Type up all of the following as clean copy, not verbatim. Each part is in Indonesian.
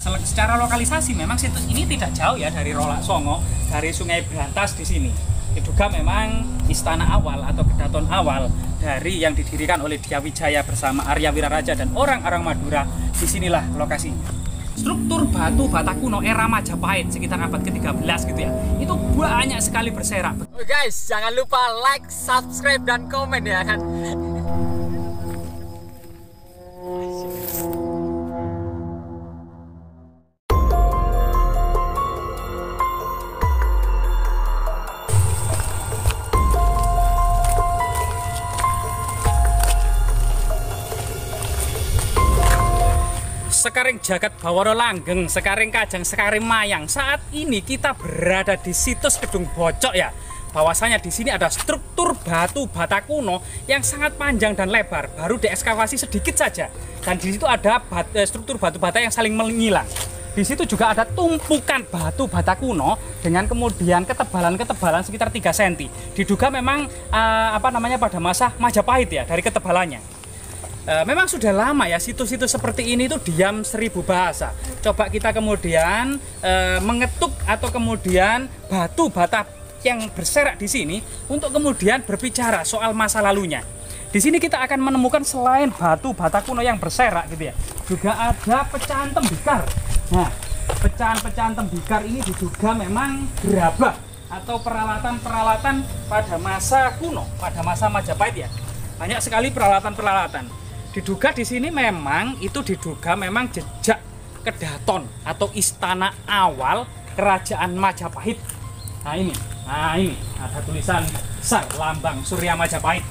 Secara lokalisasi memang situs ini tidak jauh ya dari Rolak Songo, dari Sungai Brantas di sini. Diduga memang istana awal atau kedaton awal dari yang didirikan oleh Dyawijaya bersama Arya Wiraraja dan orang-orang Madura. Disinilah lokasinya. Struktur batu bata kuno era Majapahit sekitar abad ke-13 gitu ya, itu banyak sekali berserak. Oke guys, jangan lupa like, subscribe, dan komen ya kan. Sekaring jagat bawara langgeng, sekaring kajang, sekaring mayang. Saat ini kita berada di situs Kedung Bocok ya. Bahwasanya di sini ada struktur batu bata kuno yang sangat panjang dan lebar, baru diekskavasi sedikit saja. Dan di situ ada struktur batu bata yang saling menyilang. Di situ juga ada tumpukan batu bata kuno dengan kemudian ketebalan sekitar 3 cm. Diduga memang pada masa Majapahit ya, dari ketebalannya. Memang sudah lama ya situs-situs seperti ini tuh diam 1000 bahasa. Coba kita kemudian mengetuk atau kemudian batu bata yang berserak di sini untuk kemudian berbicara soal masa lalunya. Di sini kita akan menemukan selain batu bata kuno yang berserak gitu ya, juga ada pecahan tembikar. Nah, pecahan-pecahan tembikar ini diduga memang gerabah atau peralatan-peralatan pada masa kuno, pada masa Majapahit ya. Banyak sekali peralatan-peralatan. Diduga di sini memang jejak kedaton atau istana awal kerajaan Majapahit. Nah ini ada tulisan besar lambang Surya Majapahit.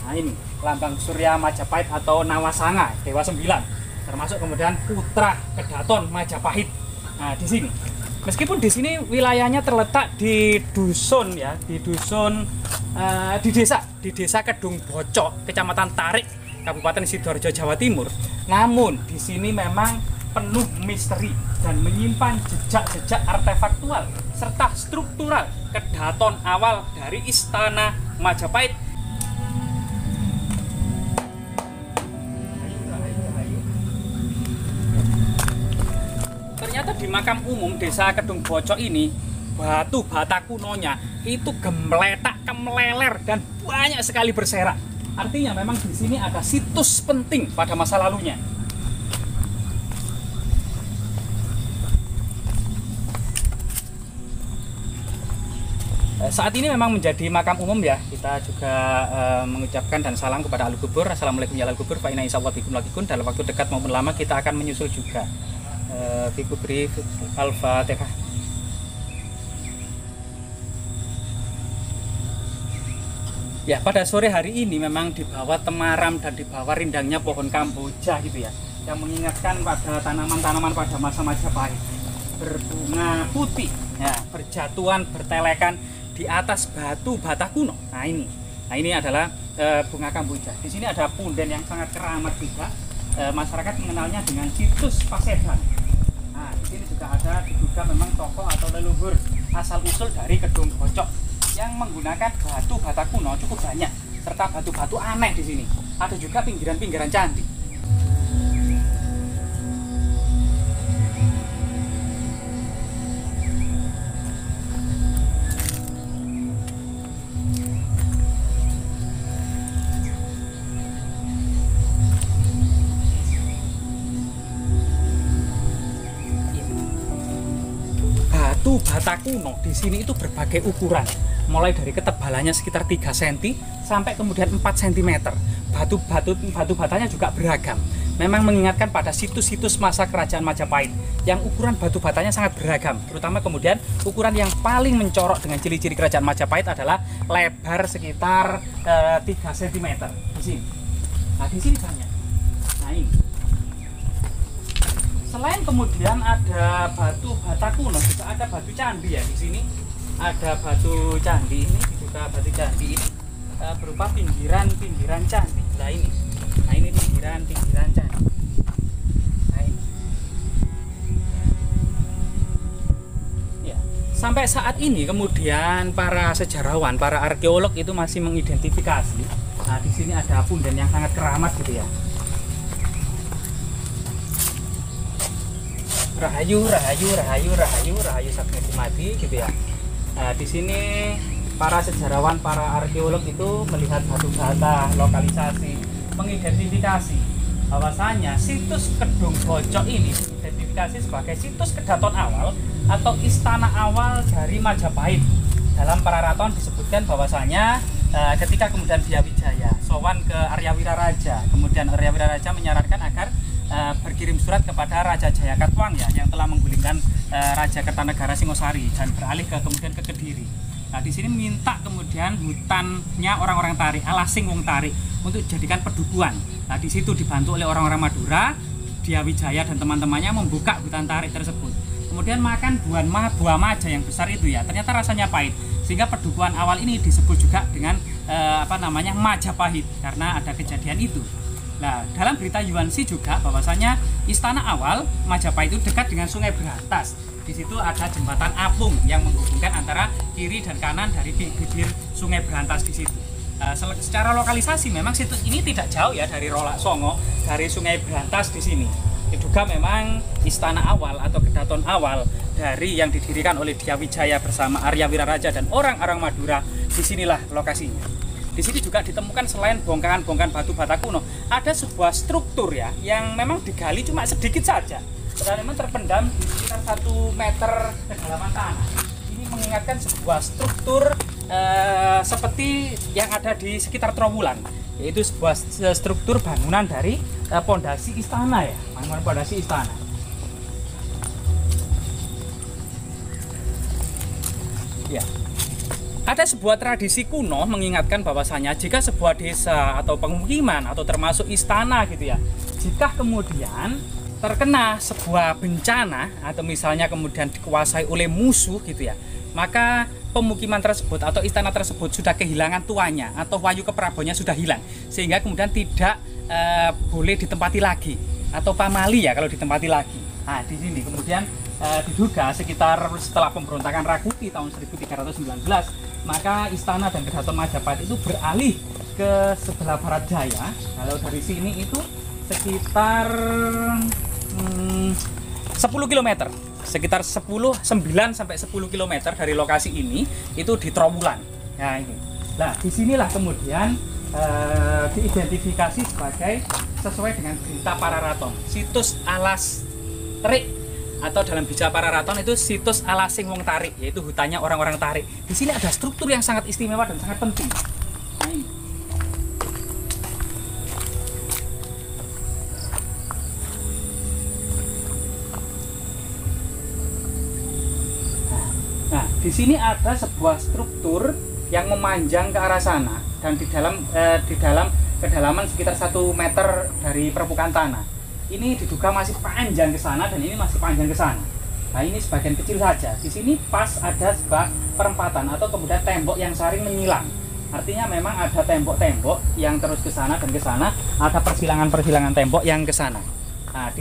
Nah ini lambang Surya Majapahit atau Nawasanga Dewa 9, termasuk kemudian putra kedaton Majapahit. Nah di sini, meskipun di sini wilayahnya terletak di dusun ya, di desa Kedung Bocok, Kecamatan Tarik, Kabupaten Sidoarjo, Jawa Timur. Namun di sini memang penuh misteri dan menyimpan jejak-jejak artefaktual serta struktural kedaton awal dari istana Majapahit. Ternyata di makam umum desa Kedung Bocok ini batu bata kunonya itu gemeletak, kemeleler, dan banyak sekali berserak. Artinya memang di sini ada situs penting pada masa lalunya. Saat ini memang menjadi makam umum ya. Kita juga mengucapkan dan salam kepada Ahli Kubur. Assalamualaikum ya Ahli Kubur. Fa inna insyaallah bikum laqikum. Dalam waktu dekat maupun lama kita akan menyusul juga. Fi kubri Al-Fatihah. Ya, pada sore hari ini memang di bawah temaram dan di bawah rindangnya pohon kamboja gitu ya, yang mengingatkan pada tanaman-tanaman pada masa Majapahit, berbunga putih, ya, berjatuhan, bertelekan di atas batu bata kuno. Nah ini adalah bunga kamboja. Di sini ada punden yang sangat keramat juga. Masyarakat mengenalnya dengan situs Paseban. Nah, di sini juga ada diduga memang tokoh atau leluhur asal usul dari Kedung Bocok yang menggunakan batu bata kuno cukup banyak, serta batu-batu aneh di sini. Ada juga pinggiran-pinggiran candi. Batu bata kuno di sini itu berbagai ukuran, mulai dari ketebalannya sekitar 3 cm sampai kemudian 4 cm. Batu batanya juga beragam. Memang mengingatkan pada situs-situs masa kerajaan Majapahit yang ukuran batu batanya sangat beragam. Terutama kemudian ukuran yang paling mencorok dengan ciri-ciri kerajaan Majapahit adalah lebar sekitar 3 cm di sini. Nah, di sini banyak. Nah, ini. Selain kemudian ada batu bata kuno, juga ada batu candi ya di sini. Ada batu candi ini, juga batu candi ini berupa pinggiran candi. Nah ini pinggiran candi. Nah ini. Ya, sampai saat ini kemudian para sejarawan, para arkeolog itu masih mengidentifikasi. Nah di sini ada punden yang sangat keramat gitu ya. Rahayu, rahayu, rahayu, rahayu, rahayu Saged Mati gitu ya. Nah, di sini para sejarawan, para arkeolog itu melihat batu bata, lokalisasi, mengidentifikasi bahwasanya situs Kedung Bocok ini diidentifikasi sebagai situs kedaton awal atau istana awal dari Majapahit. Dalam Pararaton disebutkan bahwasanya ketika kemudian Diyawijaya sowan ke Arya Wiraraja, kemudian Arya Wiraraja menyarankan agar berkirim surat kepada Raja Jayakatwang ya, yang telah menggulingkan Raja Kertanegara Singosari dan beralih kemudian ke Kediri. Nah, di sini minta kemudian hutannya orang-orang Tarik, Alasing Wong Tarik, untuk dijadikan pedukuhan. Nah, di situ dibantu oleh orang-orang Madura, Diyawijaya dan teman-temannya membuka hutan Tarik tersebut. Kemudian makan buah maja yang besar itu ya, ternyata rasanya pahit, sehingga pedukuhan awal ini disebut juga dengan Majapahit karena ada kejadian itu. Nah, dalam berita Yuansi juga bahwasanya istana awal Majapahit itu dekat dengan Sungai Berantas. Di situ ada jembatan apung yang menghubungkan antara kiri dan kanan dari bibir Sungai Berantas di situ. Secara lokalisasi memang situs ini tidak jauh ya dari Rolak Songo, dari Sungai Berantas di sini. Diduga memang istana awal atau kedaton awal dari yang didirikan oleh Diyawijaya bersama Arya Wiraraja dan orang-orang Madura. Disinilah lokasinya. Di sini juga ditemukan selain bongkahan-bongkahan batu bata kuno, ada sebuah struktur ya yang memang digali cuma sedikit saja. Dan memang terpendam di sekitar 1 meter kedalaman tanah. Ini mengingatkan sebuah struktur seperti yang ada di sekitar Trowulan, yaitu sebuah struktur bangunan dari pondasi istana ya, bangunan pondasi istana. Ya. Ada sebuah tradisi kuno mengingatkan bahwasanya jika sebuah desa atau pemukiman atau termasuk istana gitu ya, jika kemudian terkena sebuah bencana atau misalnya kemudian dikuasai oleh musuh gitu ya, maka pemukiman tersebut atau istana tersebut sudah kehilangan tuannya atau wayu keprabonya sudah hilang, sehingga kemudian tidak boleh ditempati lagi atau pamali ya kalau ditempati lagi. Nah, di sini kemudian diduga sekitar setelah pemberontakan Raguti tahun 1319, maka istana dan kedaton Majapahit itu beralih ke sebelah barat daya. Kalau dari sini itu sekitar 10 km, sekitar 9 sampai 10 km dari lokasi ini itu di Trowulan. Nah, ini. Nah, disinilah kemudian diidentifikasi sebagai sesuai dengan berita Pararaton, situs Alas Terik, atau dalam bijak Pararaton itu situs Alasing Wong Tarik, yaitu hutannya orang-orang Tarik. Di sini ada struktur yang sangat istimewa dan sangat penting. Nah, ini. Nah, di sini ada sebuah struktur yang memanjang ke arah sana dan di dalam kedalaman sekitar 1 meter dari permukaan tanah. Ini diduga masih panjang ke sana dan ini masih panjang ke sana. Nah, ini sebagian kecil saja. Di sini pas ada sebuah perempatan atau kemudian tembok yang saling menyilang. Artinya memang ada tembok-tembok yang terus ke sana dan ke sana, ada persilangan-persilangan tembok yang ke sana. Nah,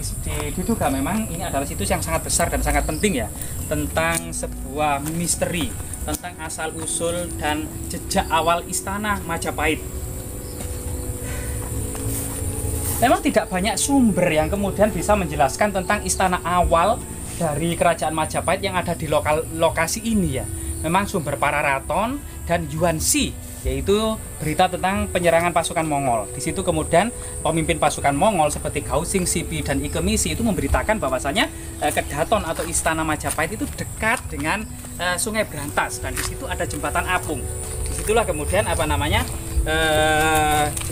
diduga memang ini adalah situs yang sangat besar dan sangat penting ya, tentang sebuah misteri, tentang asal-usul dan jejak awal istana Majapahit. Memang tidak banyak sumber yang kemudian bisa menjelaskan tentang istana awal dari kerajaan Majapahit yang ada di lokasi ini ya. Memang sumber Pararaton dan Yuansi, yaitu berita tentang penyerangan pasukan Mongol. Di situ kemudian pemimpin pasukan Mongol seperti Gausing, Sipi, dan Ikemisi itu memberitakan bahwasanya kedaton atau istana Majapahit itu dekat dengan Sungai Berantas dan di situ ada jembatan apung. Disitulah kemudian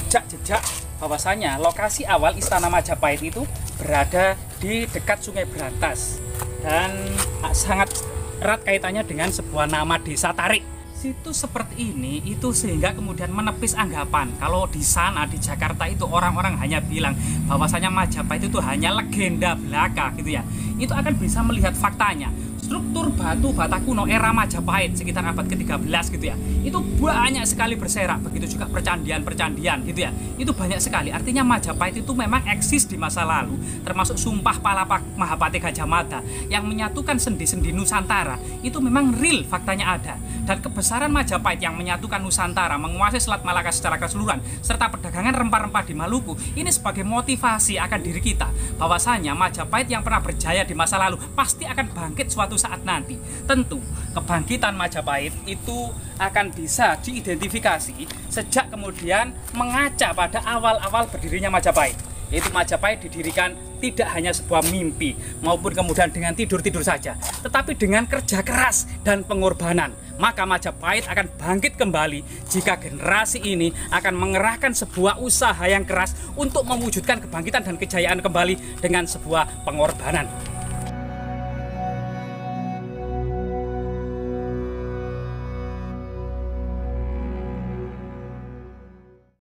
jejak-jejak bahwasanya lokasi awal istana Majapahit itu berada di dekat Sungai Berantas dan sangat erat kaitannya dengan sebuah nama desa Tarik. Situs seperti ini itu sehingga kemudian menepis anggapan kalau di sana di Jakarta itu orang-orang hanya bilang bahwasanya Majapahit itu hanya legenda belaka gitu ya. Itu akan bisa melihat faktanya. Struktur batu bata kuno era Majapahit sekitar abad ke-13 gitu ya, itu banyak sekali berserak. Begitu juga percandian-percandian gitu ya, itu banyak sekali. Artinya Majapahit itu memang eksis di masa lalu, termasuk Sumpah Palapa Mahapati Gajah Mada yang menyatukan sendi-sendi Nusantara. Itu memang real, faktanya ada. Dan kebesaran Majapahit yang menyatukan Nusantara, menguasai Selat Malaka secara keseluruhan, serta perdagangan rempah-rempah di Maluku, ini sebagai motivasi akan diri kita bahwasanya Majapahit yang pernah berjaya di masa lalu pasti akan bangkit suatu saat nanti. Tentu kebangkitan Majapahit itu akan bisa diidentifikasi sejak kemudian mengaca pada awal-awal berdirinya Majapahit. Yaitu Majapahit didirikan tidak hanya sebuah mimpi maupun kemudian dengan tidur-tidur saja, tetapi dengan kerja keras dan pengorbanan. Maka Majapahit akan bangkit kembali jika generasi ini akan mengerahkan sebuah usaha yang keras untuk mewujudkan kebangkitan dan kejayaan kembali dengan sebuah pengorbanan.